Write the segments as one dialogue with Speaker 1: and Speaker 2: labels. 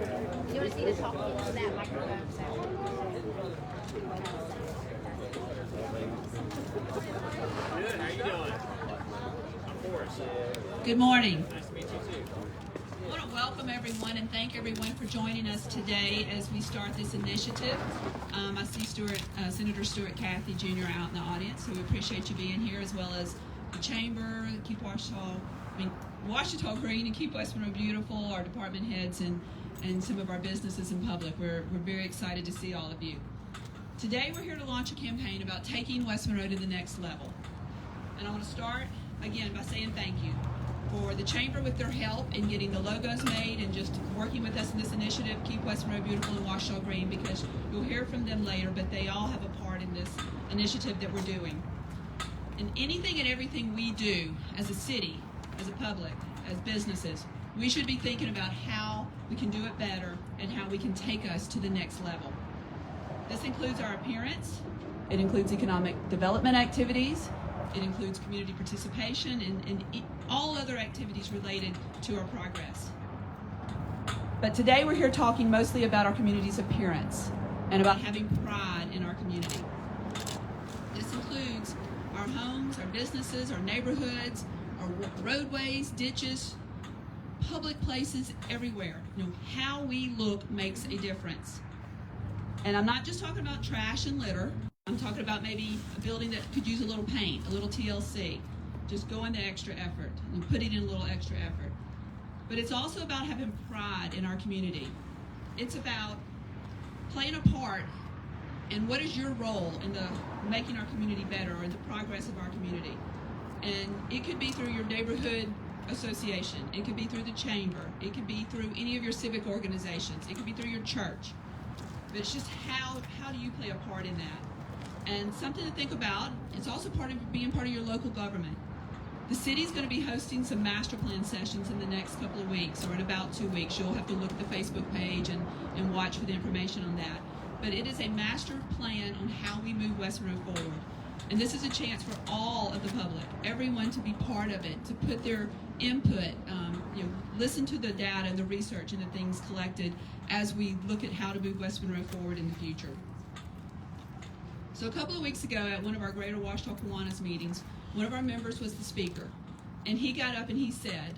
Speaker 1: You want to see the talking into that microphone?
Speaker 2: Good. How you doing? I'm Forrest.
Speaker 3: Good morning.
Speaker 2: Nice to meet you too.
Speaker 3: I want to welcome everyone and thank everyone for joining us today as we start this initiative. I see Senator Stuart Cathy Jr. out in the audience, so we appreciate you being here, as well as the Chamber, Keep Ouachita Green and Keep West Monroe Beautiful, our department heads, and some of our businesses and public. We're very excited to see all of you. Today we're here to launch a campaign about taking West Monroe to the next level. And I want to start again by saying thank you for the Chamber with their help in getting the logos made and just working with us in this initiative, Keep West Monroe Beautiful and Ouachita Green, because you'll hear from them later, but they all have a part in this initiative that we're doing. And anything and everything we do as a city, as a public, as businesses, we should be thinking about how we can do it better and how we can take us to the next level. This includes our appearance, it includes economic development activities, it includes community participation, and all other activities related to our progress. But today we're here talking mostly about our community's appearance and about having pride in our community. This includes our homes, our businesses, our neighborhoods, our roadways, ditches, public places everywhere. How we look makes a difference. And I'm not just talking about trash and litter. I'm talking about maybe a building that could use a little paint, a little TLC. Just going the extra effort and putting in a little extra effort. But it's also about having pride in our community. It's about playing a part in what is your role in the making our community better or in the progress of our community. And it could be through your neighborhood association. It could be through the chamber. It could be through any of your civic organizations. It could be through your church. But it's just how do you play a part in that? And something to think about, it's also part of being part of your local government. The city's going to be hosting some master plan sessions in the next couple of weeks, or in about 2 weeks. You'll have to look at the Facebook page and watch for the information on that. But it is a master plan on how we move West Monroe forward. And this is a chance for all of the public, everyone to be part of it, to put their input, listen to the data and the research and the things collected as we look at how to move West Monroe forward in the future. So a couple of weeks ago at one of our Greater Ouachita Kiwanis meetings, one of our members was the speaker, and he got up and he said,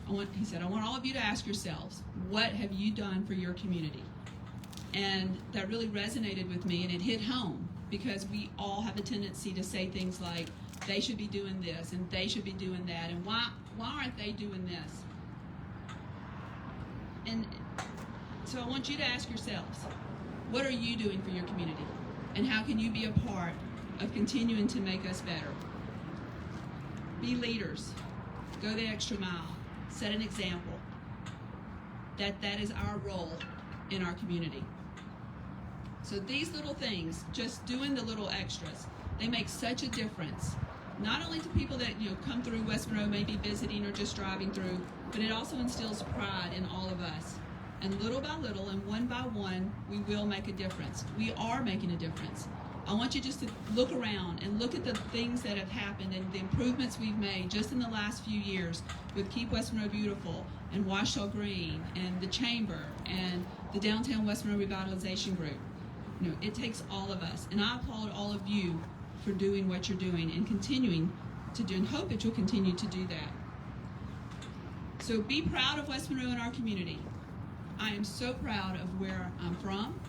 Speaker 3: I want all of you to ask yourselves, what have you done for your community? And that really resonated with me, and it hit home, because we all have a tendency to say things like, they should be doing this, and they should be doing that, and why aren't they doing this? And so I want you to ask yourselves, what are you doing for your community? And how can you be a part of continuing to make us better? Be leaders. Go the extra mile. Set an example. That is our role in our community. So these little things, just doing the little extras, they make such a difference. Not only to people that come through West Monroe, maybe visiting or just driving through, but it also instills pride in all of us. And little by little and one by one, we will make a difference. We are making a difference. I want you just to look around and look at the things that have happened and the improvements we've made just in the last few years with Keep West Monroe Beautiful and Ouachita Green and the Chamber and the Downtown West Monroe Revitalization Group. It takes all of us. And I applaud all of you for doing what you're doing and continuing to do, and hope that you'll continue to do that. So be proud of West Monroe and our community. I am so proud of where I'm from,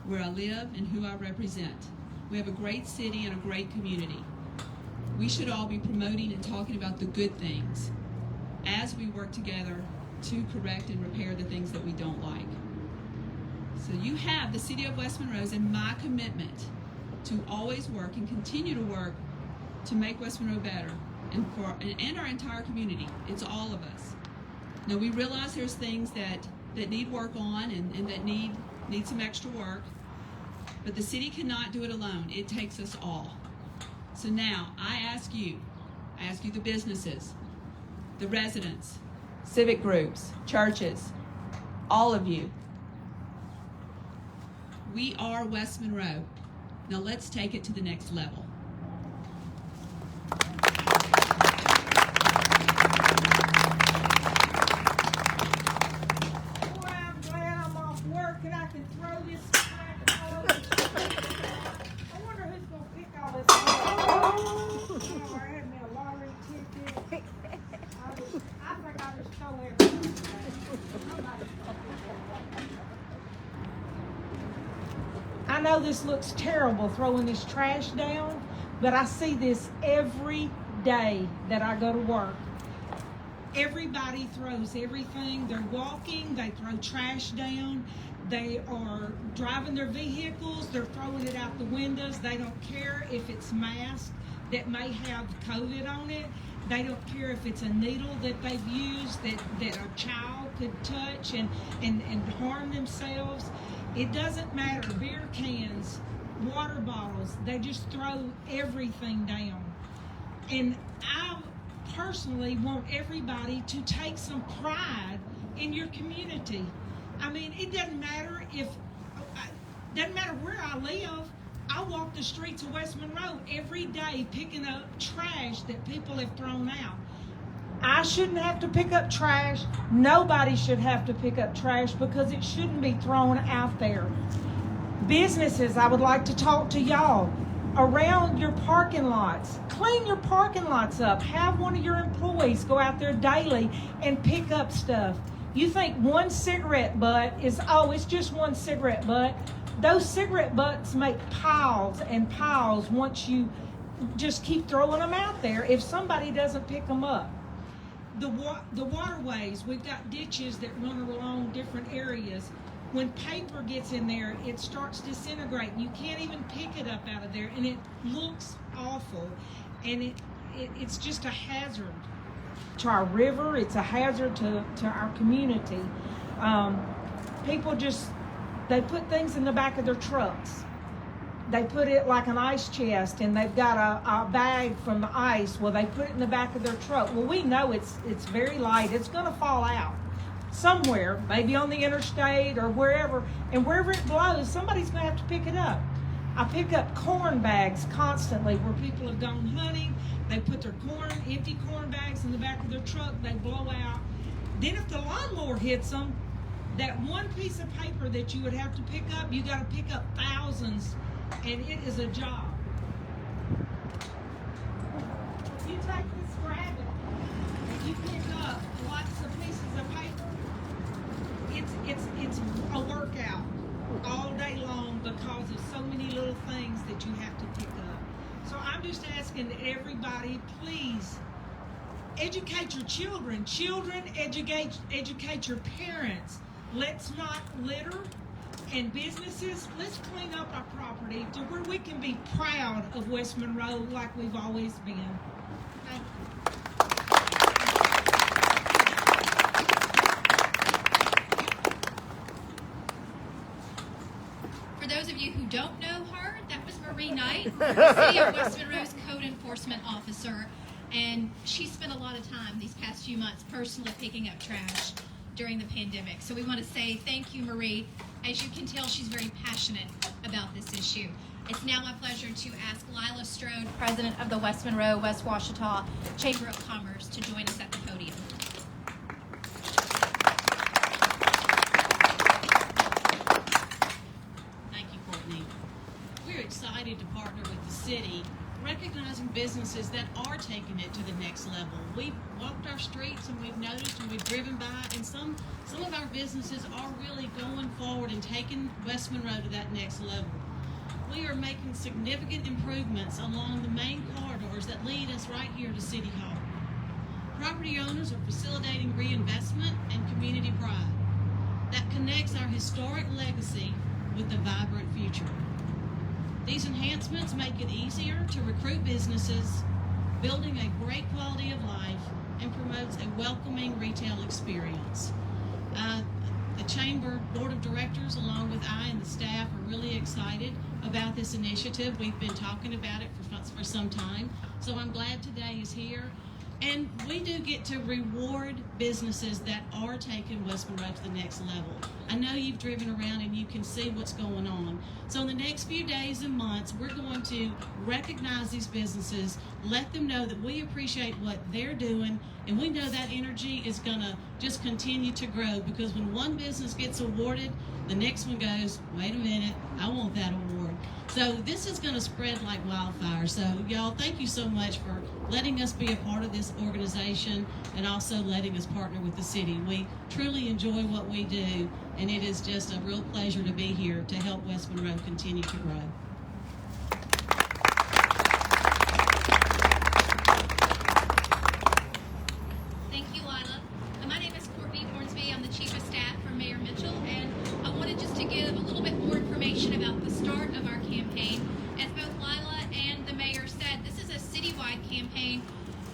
Speaker 3: where I live, and who I represent. We have a great city and a great community. We should all be promoting and talking about the good things as we work together to correct and repair the things that we don't like. So you have the City of West Monroe's and my commitment to always work and continue to work to make West Monroe better and our entire community. It's all of us. Now we realize there's things that need work on and that need some extra work, but the city cannot do it alone. It takes us all. So now I ask you the businesses, the residents, civic groups, churches, all of you. We are West Monroe. Now let's take it to the next level.
Speaker 4: I'm glad know this looks terrible, throwing this trash down, but I see this every day that I go to work. Everybody throws everything. They're walking, they throw trash down. They are driving their vehicles, they're throwing it out the windows. They don't care if it's masks that may have COVID on it. They don't care if it's a needle that they've used that a child could touch and harm themselves. It doesn't matter. Beer cans, water bottles, they just throw everything down. And I personally want everybody to take some pride in your community. I mean, it doesn't matter where I live. I walk the streets of West Monroe every day picking up trash that people have thrown out. I shouldn't have to pick up trash. Nobody should have to pick up trash because it shouldn't be thrown out there. Businesses, I would like to talk to y'all. Around your parking lots, clean your parking lots up. Have one of your employees go out there daily and pick up stuff. You think one cigarette butt is, it's just one cigarette butt. Those cigarette butts make piles and piles once you just keep throwing them out there if somebody doesn't pick them up. The waterways, we've got ditches that run along different areas. When paper gets in there, it starts disintegrating. You can't even pick it up out of there, and it looks awful. And it's just a hazard to our river. It's a hazard to our community. People they put things in the back of their trucks. They put it like an ice chest, and they've got a bag from the ice. Well, they put it in the back of their truck. Well, we know it's very light. It's going to fall out somewhere, maybe on the interstate or wherever. And wherever it blows, somebody's going to have to pick it up. I pick up corn bags constantly where people have gone hunting. They put their empty corn bags in the back of their truck. They blow out. Then if the lawnmower hits them, that one piece of paper that you would have to pick up, you got to pick up thousands, and it is a job. If you take this rabbit and you pick up lots of pieces of paper, it's a workout all day long because of so many little things that you have to pick up. So I'm just asking that everybody, please educate your children. Children, educate your parents. Let's not litter. And businesses, let's clean up our property to where we can be proud of West Monroe like we've always been. Thank you.
Speaker 1: For those of you who don't know her, that was Marie Knight, the City of West Monroe's Code Enforcement Officer. And she spent a lot of time these past few months personally picking up trash during the pandemic. So we want to say thank you, Marie. As you can tell, she's very passionate about this issue. It's now my pleasure to ask Lila Strode, President of the West Monroe West Ouachita Chamber of Commerce, to join us at the podium.
Speaker 5: Thank you, Courtney. We're excited to partner with the city, recognizing businesses that are taking it to the next level. We've walked our streets and we've noticed and we've driven by, and some of our businesses are really going forward and taking West Monroe to that next level. We are making significant improvements along the main corridors that lead us right here to City Hall. Property owners are facilitating reinvestment and community pride that connects our historic legacy with the vibrant future. These enhancements make it easier to recruit businesses, building a great quality of life, and promotes a welcoming retail experience. The Chamber Board of Directors, along with I and the staff, are really excited about this initiative. We've been talking about it for some time, so I'm glad today is here. And we do get to reward businesses that are taking West Monroe to the next level. I know you've driven around and you can see what's going on. So in the next few days and months, we're going to recognize these businesses, let them know that we appreciate what they're doing, and we know that energy is going to just continue to grow, because when one business gets awarded, the next one goes, wait a minute, I want that award. So this is going to spread like wildfire. So y'all, thank you so much for letting us be a part of this organization and also letting us partner with the city. We truly enjoy what we do, and it is just a real pleasure to be here to help West Monroe continue to grow.
Speaker 1: Thank you, Lila. My name is Courtney Hornsby. I'm the Chief of Staff for Mayor Mitchell, and I wanted just to give a little bit more information about the start of our campaign. As both Lila and the Mayor said, this is a citywide campaign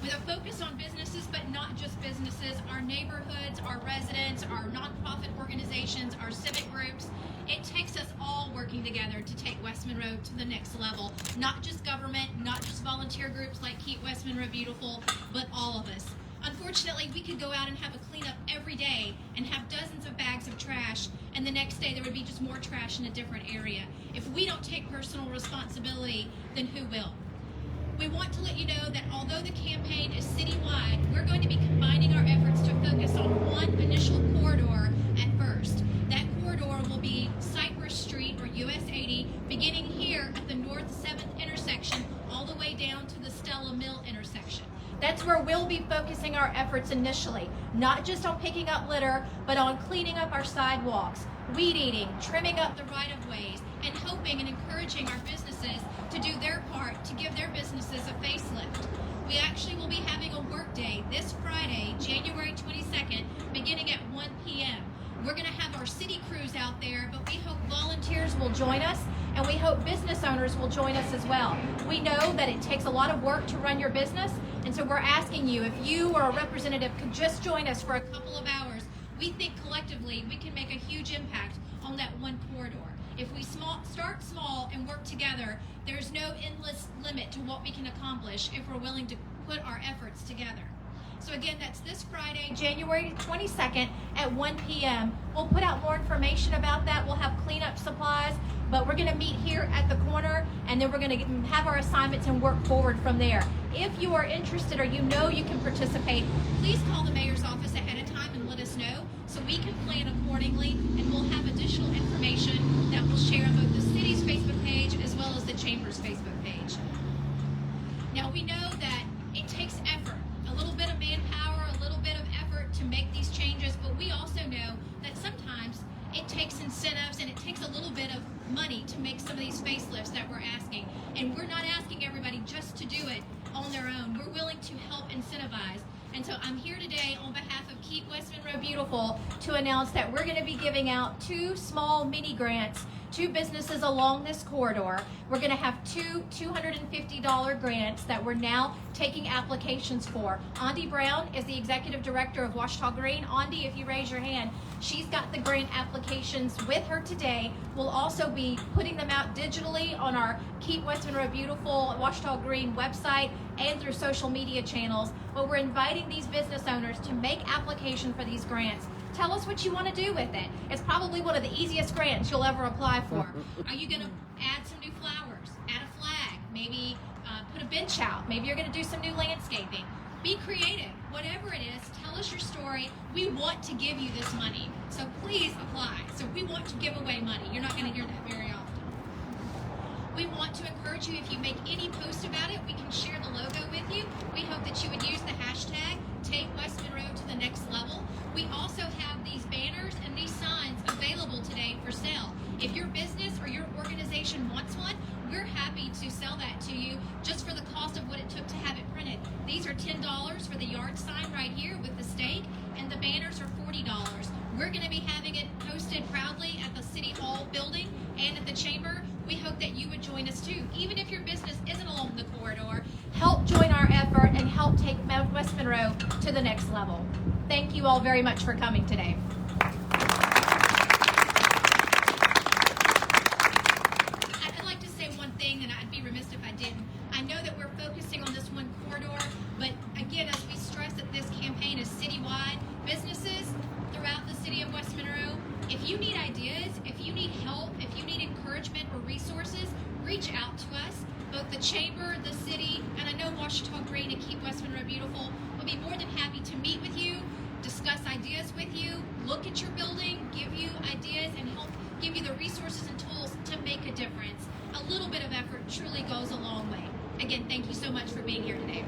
Speaker 1: with a focus on businesses, but not just businesses, our neighborhoods, our residents, our nonprofit organizations, our civic groups. It takes us all working together to take West Monroe to the next level. Not just government, not just volunteer groups like Keep West Monroe Beautiful, but all of us. Unfortunately, we could go out and have a cleanup every day and have dozens of bags of trash, and the next day there would be just more trash in a different area. If we don't take personal responsibility, then who will? We want to let you know that although the campaign is citywide, we're going to be combining our efforts to focus on one initial corridor at first. That corridor will be Cypress Street, or US 80, beginning here at the North 7th intersection all the way down to the Stella Mill intersection. That's where we'll be focusing our efforts initially, not just on picking up litter, but on cleaning up our sidewalks, weed eating, trimming up the right-of-ways, and hoping and encouraging our businesses to do their part to give their businesses a facelift. We actually will be having a work day this Friday, January 22nd, beginning at 1 p.m. We're going to have our city crews out there, but we hope volunteers will join us, and we hope business owners will join us as well. We know that it takes a lot of work to run your business, and so we're asking you, if you or a representative could just join us for a couple of hours, we think collectively we can make a huge impact on that one corridor. If we start small and work together, there's no endless limit to what we can accomplish if we're willing to put our efforts together. So again, that's this Friday, January 22nd at 1 p.m. We'll put out more information about that. We'll have cleanup supplies, but we're going to meet here at the corner, and then we're going to have our assignments and work forward from there. If you are interested or you know you can participate, please call the mayor's office ahead of time and let us know so we can plan accordingly, and we'll have additional information that we'll share on both the city's Facebook page as well as the chamber's Facebook page. Now, we know that it takes effort, a little bit of manpower, a little bit of effort to make these changes, but we also know that sometimes it takes incentives and it takes a little bit of money to make some of these facelifts that we're asking. And we're not asking everybody just to do it on their own. We're willing to help incentivize. And so I'm here today on behalf of Keep West Monroe Beautiful to announce that we're going to be giving out 2 small mini grants to businesses along this corridor. We're going to have 2 $250 grants that we're now taking applications for. Andi Brown is the Executive Director of Washita Green. Andi, if you raise your hand, she's got the grant applications with her today. We'll also be putting them out digitally on our Keep West Monroe Beautiful Washita Green website and through social media channels. But we're inviting these business owners to make application for these grants. Tell us what you want to do with it. It's probably one of the easiest grants you'll ever apply for. Are you going to add some new flowers, add a flag, maybe put a bench out, maybe you're going to do some new landscaping? Be creative. Whatever it is, tell us your story. We want to give you this money, so please apply. So we want to give away money. You're not going to hear that very often. We want to encourage you, if you make any post about it, we can share the logo with you. We hope that you would use the hashtag Take West Monroe to the Next Level. We also have these banners and these signs available today for sale. If your business or your organization wants one, we're happy to sell that to you just for the cost of what it took to have it printed. These are $10 for the yard sign right here with the stake, and the banners are $40. We're going to be having it posted proudly at the City Hall building and at the chamber. We hope that you would join us too. Even if your business isn't along the corridor, help join our effort and help take West Monroe to the next level. Thank you all very much for coming today. I'd like to say one thing, and I'd be remiss if I didn't. I know that we're focusing on this one corridor, but again, as we stress that this campaign is citywide, businesses throughout the city of West Monroe, if you need ideas, if you need help, if you need encouragement or resources, reach out to us. Both the chamber, the city, and I know Washita Green and Keep West Monroe Beautiful will be more than happy to meet with you, discuss ideas with you, look at your building, give you ideas, and help give you the resources and tools to make a difference. little bit of effort truly goes a long way. Again, thank you so much for being here today.